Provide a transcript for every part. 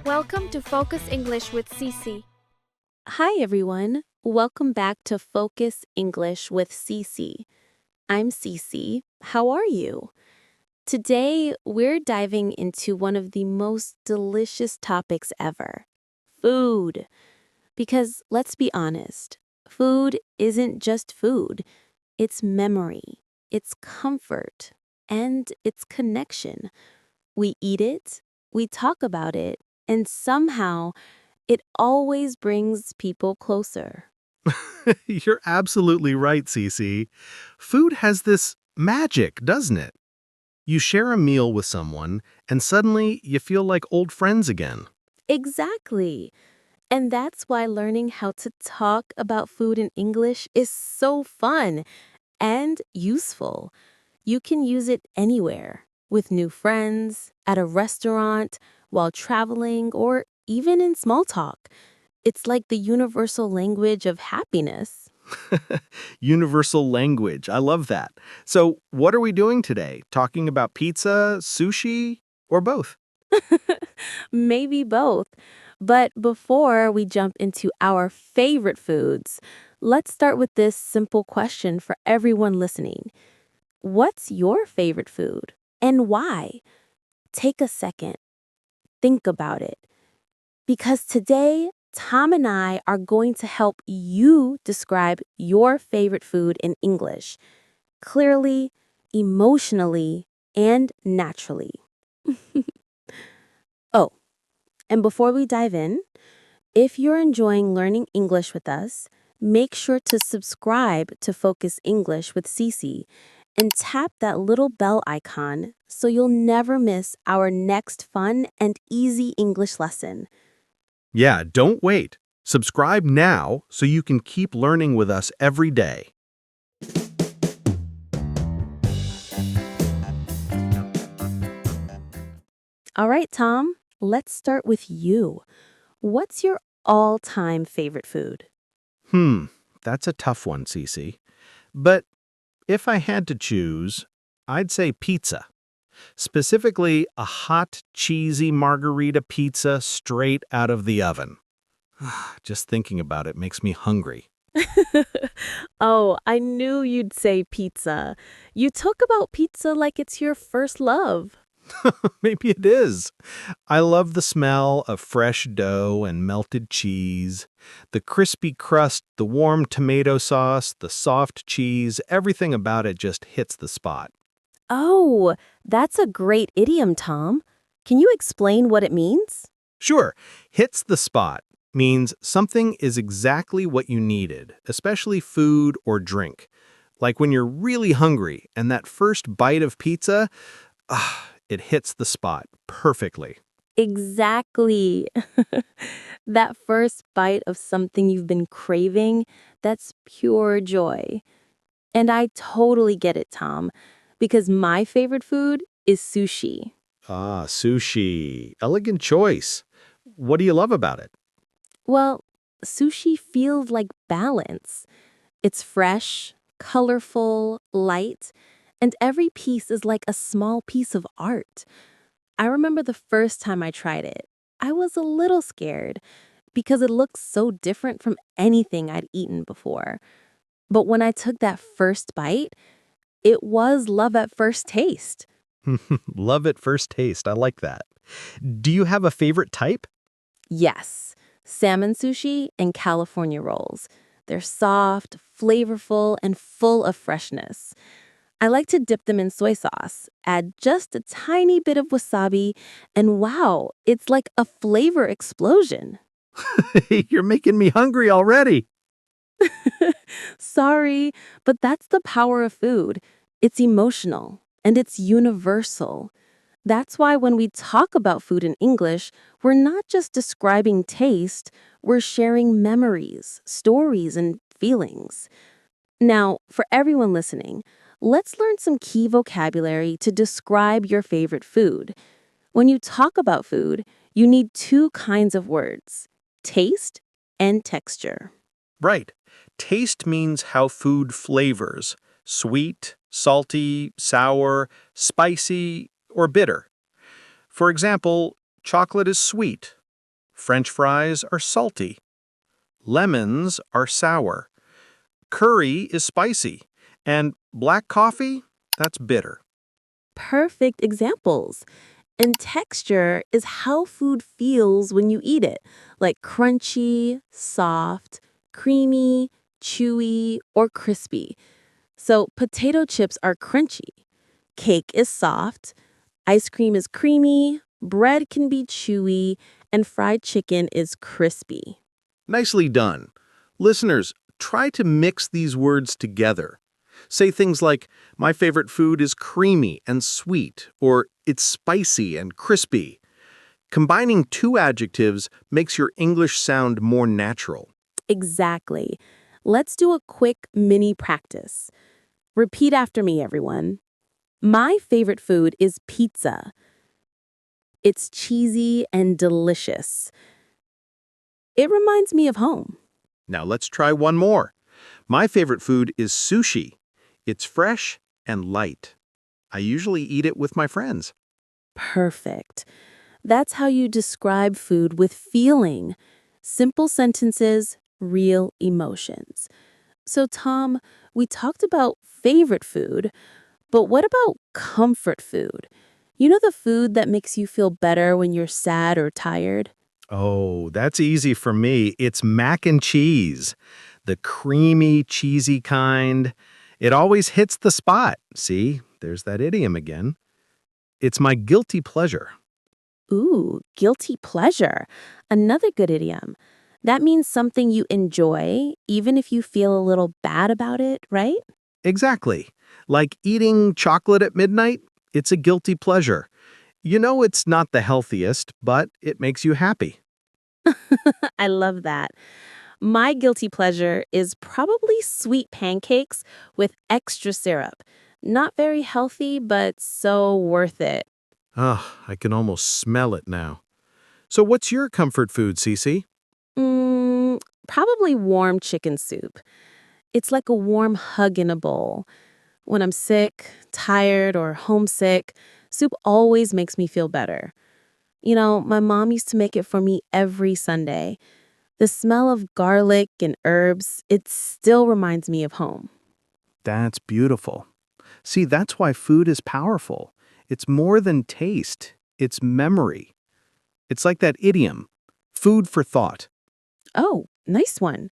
Welcome to Focus English with Cece. Hi, everyone. Welcome back to Focus English with Cece. I'm Cece. How are you? Today, we're diving into one of the most delicious topics ever food. Because let's be honest, food isn't just food, it's memory, it's comfort, and it's connection. We eat it, we talk about it, and somehow it always brings people closer. You're absolutely right, Cece. Food has this magic, doesn't it? You share a meal with someone, and suddenly you feel like old friends again. Exactly. And that's why learning how to talk about food in English is so fun and useful. You can use it anywhere, with new friends, at a restaurant, while traveling, or even in small talk. It's like the universal language of happiness. Universal language. I love that. So, what are we doing today? Talking about pizza, sushi, or both? Maybe both. But before we jump into our favorite foods, let's start with this simple question for everyone listening. What's your favorite food and why? Take a second, think about it. Because today, Tom and I are going to help you describe your favorite food in English clearly, emotionally, and naturally. Oh, and before we dive in, if you're enjoying learning English with us, make sure to subscribe to Focus English with Cece and tap that little bell icon so you'll never miss our next fun and easy English lesson. Yeah, don't wait. Subscribe now so you can keep learning with us every day. All right, Tom, let's start with you. What's your all-time favorite food? Hmm, that's a tough one, Cece. But if I had to choose, I'd say pizza. Specifically, a hot, cheesy margarita pizza straight out of the oven. Just thinking about it makes me hungry. Oh, I knew you'd say pizza. You talk about pizza like it's your first love. Maybe it is. I love the smell of fresh dough and melted cheese, the crispy crust, the warm tomato sauce, the soft cheese, everything about it just hits the spot. Oh, that's a great idiom, Tom. Can you explain what it means? Sure, hits the spot means something is exactly what you needed, especially food or drink. Like when you're really hungry and that first bite of pizza, it hits the spot perfectly. Exactly. That first bite of something you've been craving, that's pure joy. And I totally get it, Tom, because my favorite food is sushi. Ah, sushi. Elegant choice. What do you love about it? Well, sushi feels like balance. It's fresh, colorful, light, and every piece is like a small piece of art. I remember the first time I tried it. I was a little scared because it looked so different from anything I'd eaten before. But when I took that first bite, it was love at first taste. Love at first taste. I like that. Do you have a favorite type? Yes, salmon sushi and California rolls. They're soft, flavorful, and full of freshness. I like to dip them in soy sauce, add just a tiny bit of wasabi, and wow, it's like a flavor explosion. You're making me hungry already. Sorry, but that's the power of food. It's emotional and it's universal. That's why when we talk about food in English, we're not just describing taste, we're sharing memories, stories, and feelings. Now, for everyone listening, let's learn some key vocabulary to describe your favorite food. When you talk about food, you need two kinds of words taste and texture. Right. Taste means how food flavors sweet, salty, sour, spicy, or bitter. For example, chocolate is sweet, French fries are salty. Lemons are sour. Curry is spicy. And black coffee, that's bitter. Perfect examples. And texture is how food feels when you eat it, like crunchy, soft, creamy, chewy, or crispy. So potato chips are crunchy. Cake is soft. Ice cream is creamy. Bread can be chewy. And fried chicken is crispy. Nicely done. Listeners, try to mix these words together. Say things like, my favorite food is creamy and sweet, or it's spicy and crispy. Combining two adjectives makes your English sound more natural. Exactly. Let's do a quick mini practice. Repeat after me, everyone. My favorite food is pizza. It's cheesy and delicious. It reminds me of home. Now let's try one more. My favorite food is sushi. It's fresh and light. I usually eat it with my friends. Perfect. That's how you describe food with feeling. Simple sentences, real emotions. So, Tom, we talked about favorite food, but what about comfort food? You know the food that makes you feel better when you're sad or tired? Oh, that's easy for me. It's mac and cheese. The creamy, cheesy kind. It always hits the spot. See, there's that idiom again. It's my guilty pleasure. Ooh, guilty pleasure. Another good idiom. That means something you enjoy, even if you feel a little bad about it, right? Exactly. Like eating chocolate at midnight, it's a guilty pleasure. You know it's not the healthiest, but it makes you happy. I love that. My guilty pleasure is probably sweet pancakes with extra syrup. Not very healthy, but so worth it. I can almost smell it now. So what's your comfort food, Cece? Probably warm chicken soup. It's like a warm hug in a bowl. When I'm sick, tired, or homesick, soup always makes me feel better. You know, my mom used to make it for me every Sunday. The smell of garlic and herbs, it still reminds me of home. That's beautiful. See, that's why food is powerful. It's more than taste. It's memory. It's like that idiom, food for thought. Oh, nice one.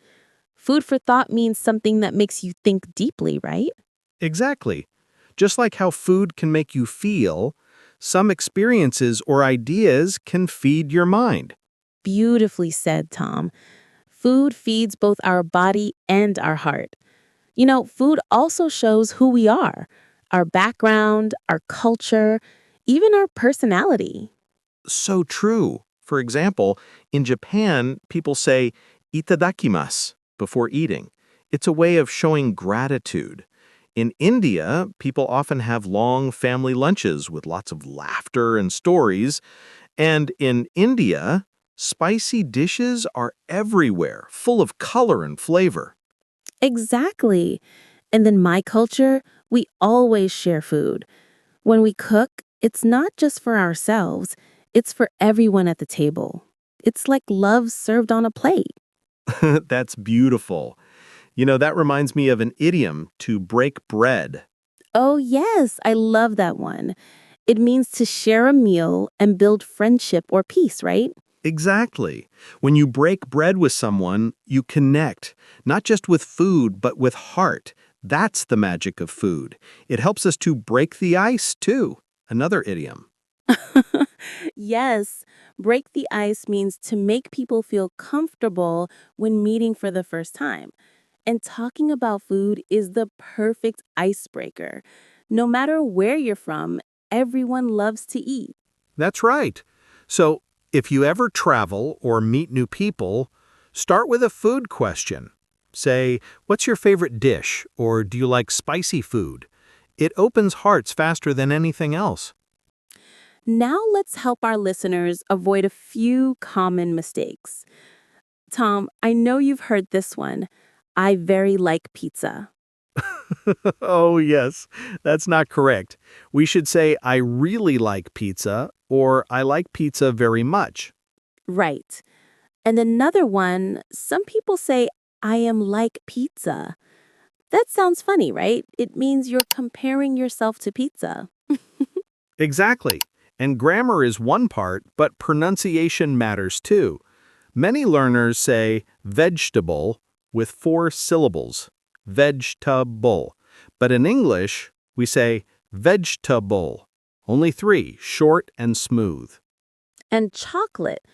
Food for thought means something that makes you think deeply, right? Exactly. Just like how food can make you feel, some experiences or ideas can feed your mind. Beautifully said, Tom. Food feeds both our body and our heart. You know, food also shows who we are, our background, our culture, even our personality. So true. For example, in Japan, people say itadakimasu before eating. It's a way of showing gratitude. In India, people often have long family lunches with lots of laughter and stories. And in India, spicy dishes are everywhere, full of color and flavor. Exactly. And then my culture, we always share food. When we cook, it's not just for ourselves, it's for everyone at the table. It's like love served on a plate. That's beautiful. You know, that reminds me of an idiom, to break bread. Oh, yes, I love that one. It means to share a meal and build friendship or peace, right? Exactly. When you break bread with someone, you connect, not just with food, but with heart. That's the magic of food. It helps us to break the ice, too. Another idiom. Yes, break the ice means to make people feel comfortable when meeting for the first time. And talking about food is the perfect icebreaker. No matter where you're from, everyone loves to eat. That's right. So, if you ever travel or meet new people, start with a food question. Say, what's your favorite dish? Or do you like spicy food? It opens hearts faster than anything else. Now let's help our listeners avoid a few common mistakes. Tom, I know you've heard this one. I very like pizza. Oh, yes, that's not correct. We should say, I really like pizza, or I like pizza very much. Right. And another one, some people say, I am like pizza. That sounds funny, right? It means you're comparing yourself to pizza. Exactly. And grammar is one part, but pronunciation matters too. Many learners say vegetable with 4 syllables, vegetable. But in English, we say vegetable, only 3, short and smooth. And chocolate.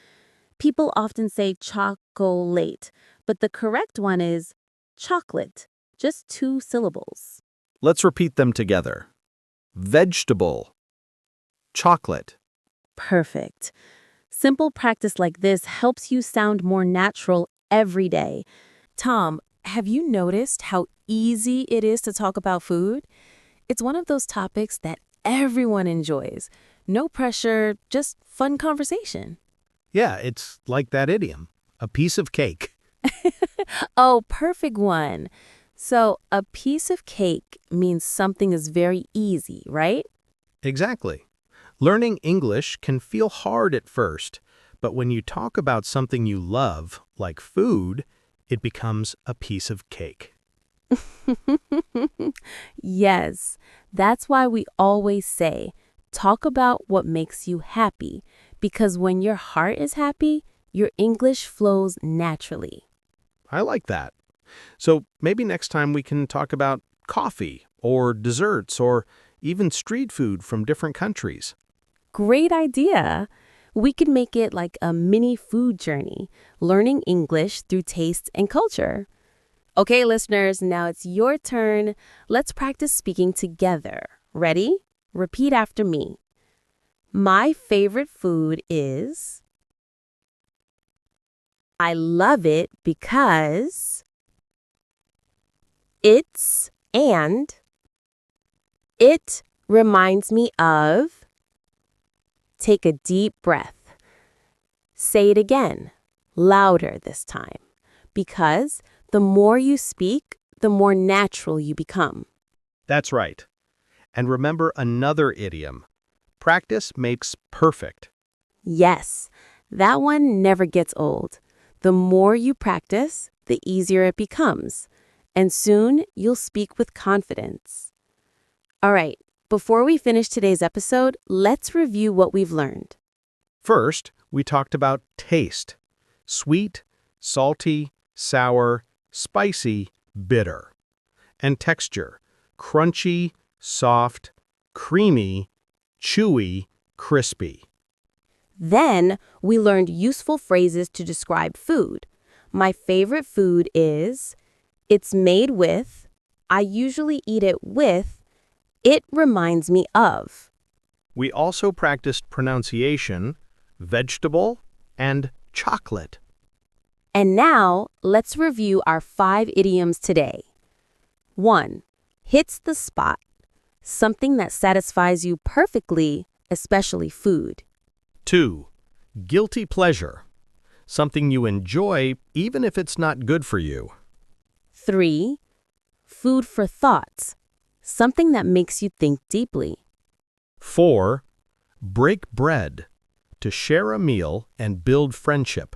People often say chocolate, but the correct one is chocolate, just 2 syllables. Let's repeat them together. Vegetable, chocolate. Perfect. Simple practice like this helps you sound more natural every day. Tom, have you noticed how easy it is to talk about food? It's one of those topics that everyone enjoys. No pressure, just fun conversation. Yeah, it's like that idiom, a piece of cake. Oh, perfect one. So, a piece of cake means something is very easy, right? Exactly. Learning English can feel hard at first, but when you talk about something you love, like food, it becomes a piece of cake. Yes, that's why we always say, talk about what makes you happy, because when your heart is happy, your English flows naturally. I like that. So maybe next time we can talk about coffee or desserts or even street food from different countries. Great idea! We could make it like a mini food journey, learning English through taste and culture. Okay, listeners, now it's your turn. Let's practice speaking together. Ready? Repeat after me. My favorite food is... I love it because... It's and... It reminds me of... Take a deep breath. Say it again, louder this time, because the more you speak, the more natural you become. That's right. And remember another idiom. Practice makes perfect. Yes, that one never gets old. The more you practice, the easier it becomes, and soon you'll speak with confidence. All right, before we finish today's episode, let's review what we've learned. First, we talked about taste. Sweet, salty, sour, spicy, bitter. And texture. Crunchy, soft, creamy, chewy, crispy. Then we learned useful phrases to describe food. My favorite food is, it's made with, I usually eat it with, it reminds me of. We also practiced pronunciation, vegetable, and chocolate. And now let's review our 5 idioms today. 1. Hits the spot. Something that satisfies you perfectly, especially food. 2. Guilty pleasure. Something you enjoy even if it's not good for you. 3. Food for thoughts. Something that makes you think deeply. 4. Break bread. To share a meal and build friendship.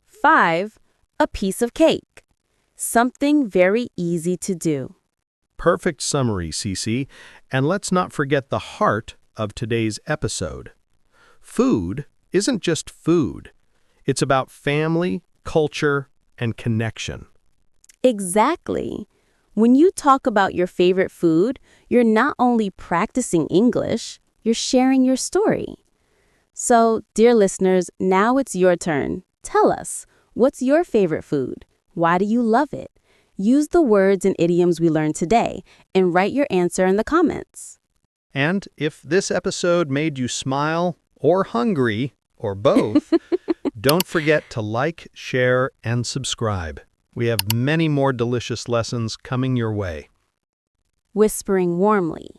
5. A piece of cake. Something very easy to do. Perfect summary, Cece. And let's not forget the heart of today's episode. Food isn't just food. It's about family, culture, and connection. Exactly. When you talk about your favorite food, you're not only practicing English, you're sharing your story. So, dear listeners, now it's your turn. Tell us, what's your favorite food? Why do you love it? Use the words and idioms we learned today and write your answer in the comments. And if this episode made you smile or hungry or both, don't forget to like, share, and subscribe. We have many more delicious lessons coming your way. Whispering warmly,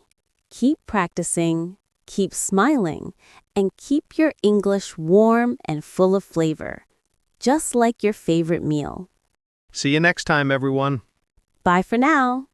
keep practicing, keep smiling, and keep your English warm and full of flavor, just like your favorite meal. See you next time, everyone. Bye for now.